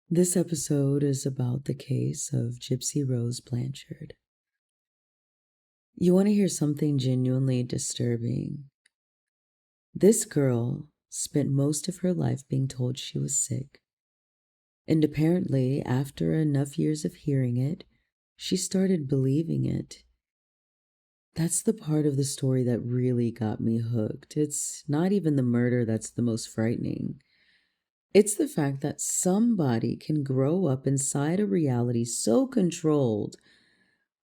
This episode is about the case of Gypsy Rose Blanchard. You want to hear something genuinely disturbing? This girl spent most of her life being told she was sick. And apparently, after enough years of hearing it, she started believing it. That's the part of the story that really got me hooked. It's not even the murder that's the most frightening. It's the fact that somebody can grow up inside a reality so controlled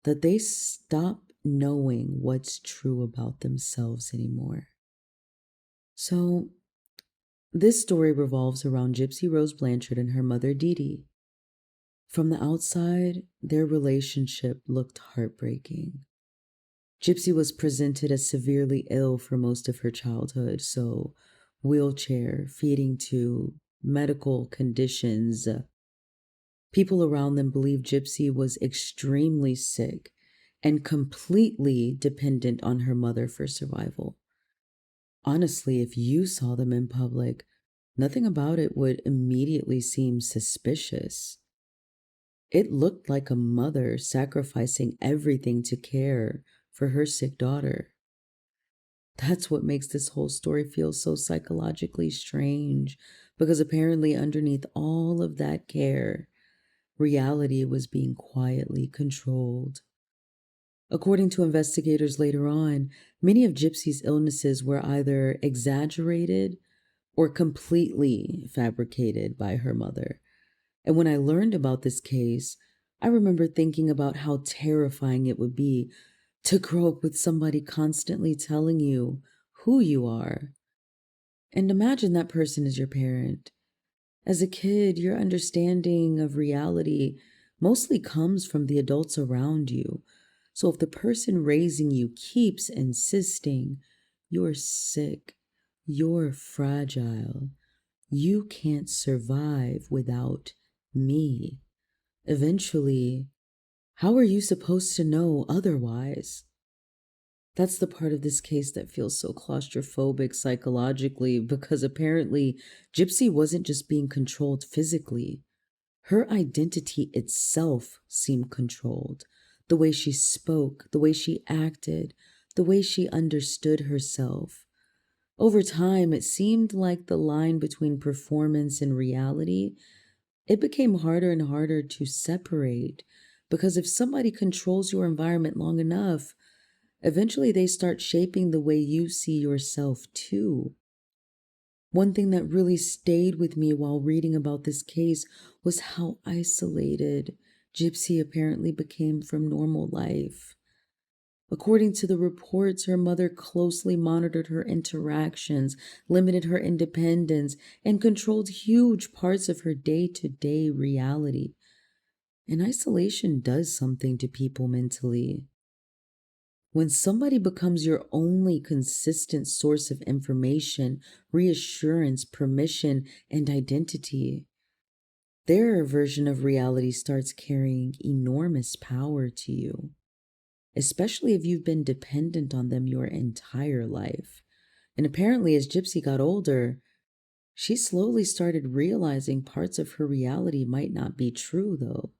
that they stop knowing what's true about themselves anymore. So, this story revolves around Gypsy Rose Blanchard and her mother, Dee Dee. From the outside, their relationship looked heartbreaking. Gypsy was presented as severely ill for most of her childhood, so wheelchair, feeding tube, medical conditions. People around them believed Gypsy was extremely sick and completely dependent on her mother for survival. Honestly, if you saw them in public, nothing about it would immediately seem suspicious. It looked like a mother sacrificing everything to care for her sick daughter. That's what makes this whole story feel so psychologically strange, because apparently underneath all of that care, reality was being quietly controlled. According to investigators later on, many of Gypsy's illnesses were either exaggerated or completely fabricated by her mother. And when I learned about this case, I remember thinking about how terrifying it would be to grow up with somebody constantly telling you who you are. And imagine that person is your parent. As a kid, your understanding of reality mostly comes from the adults around you. So if the person raising you keeps insisting, you're sick, you're fragile, you can't survive without me, eventually, how are you supposed to know otherwise? That's the part of this case that feels so claustrophobic psychologically, because apparently Gypsy wasn't just being controlled physically. Her identity itself seemed controlled. The way she spoke, the way she acted, the way she understood herself. Over time, it seemed like the line between performance and reality, it became harder and harder to separate, because if somebody controls your environment long enough, eventually they start shaping the way you see yourself too. One thing that really stayed with me while reading about this case was how isolated Gypsy apparently became from normal life. According to the reports, her mother closely monitored her interactions, limited her independence, and controlled huge parts of her day-to-day reality. And isolation does something to people mentally. When somebody becomes your only consistent source of information, reassurance, permission, and identity, their version of reality starts carrying enormous power to you, especially if you've been dependent on them your entire life. And apparently, as Gypsy got older, she slowly started realizing parts of her reality might not be true, though.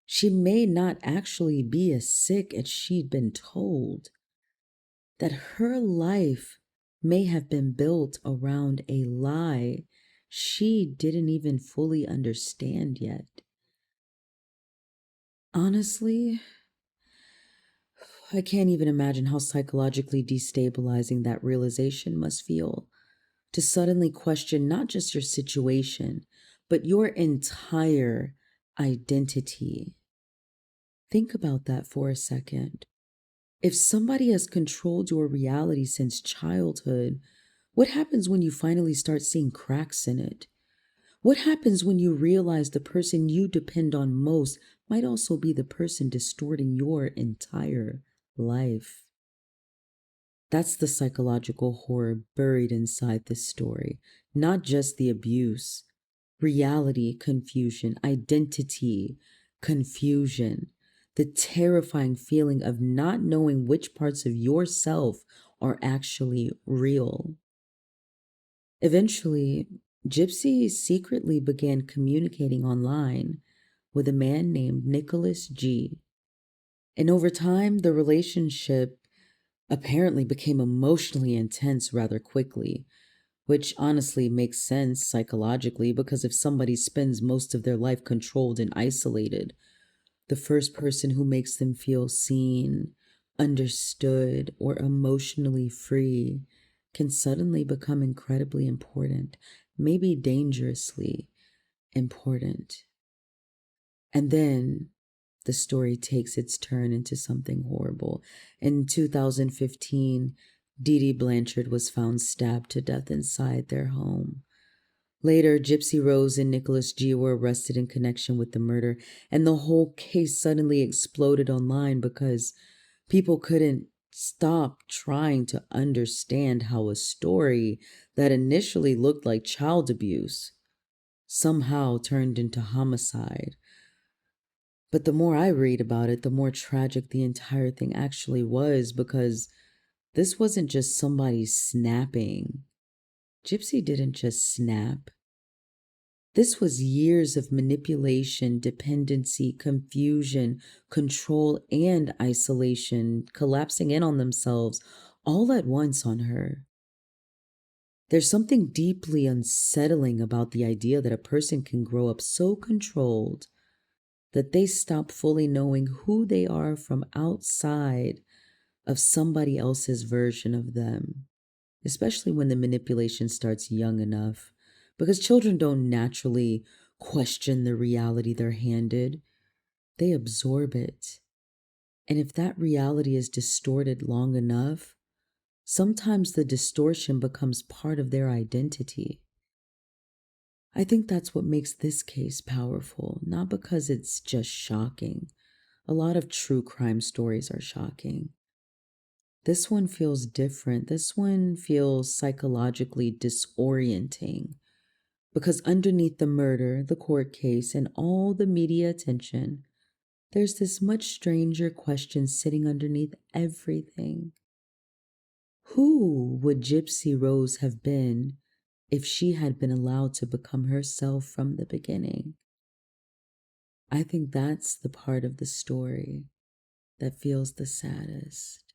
She may not actually be as sick as she'd been told. That her life may have been built around a lie she didn't even fully understand yet. Honestly, I can't even imagine how psychologically destabilizing that realization must feel, to suddenly question not just your situation, but your entire identity. Think about that for a second. If somebody has controlled your reality since childhood, what happens when you finally start seeing cracks in it? What happens when you realize the person you depend on most might also be the person distorting your entire life? That's the psychological horror buried inside this story, not just the abuse. Reality confusion, identity confusion, the terrifying feeling of not knowing which parts of yourself are actually real. Eventually, Gypsy secretly began communicating online with a man named Nicholas G. And over time, the relationship apparently became emotionally intense rather quickly, which honestly makes sense psychologically because if somebody spends most of their life controlled and isolated, the first person who makes them feel seen, understood, or emotionally free can suddenly become incredibly important, maybe dangerously important. And then the story takes its turn into something horrible. In 2015, Dee Dee Blanchard was found stabbed to death inside their home. Later, Gypsy Rose and Nicholas G. were arrested in connection with the murder, and the whole case suddenly exploded online because people couldn't stop trying to understand how a story that initially looked like child abuse somehow turned into homicide. But the more I read about it, the more tragic the entire thing actually was because this wasn't just somebody snapping. Gypsy didn't just snap. This was years of manipulation, dependency, confusion, control, and isolation collapsing in on themselves all at once on her. There's something deeply unsettling about the idea that a person can grow up so controlled that they stop fully knowing who they are from outside of somebody else's version of them, especially when the manipulation starts young enough, because children don't naturally question the reality they're handed, they absorb it. And if that reality is distorted long enough, sometimes the distortion becomes part of their identity. I think that's what makes this case powerful, not because it's just shocking. A lot of true crime stories are shocking. This one feels different. This one feels psychologically disorienting because underneath the murder, the court case, and all the media attention, there's this much stranger question sitting underneath everything. Who would Gypsy Rose have been if she had been allowed to become herself from the beginning? I think that's the part of the story that feels the saddest.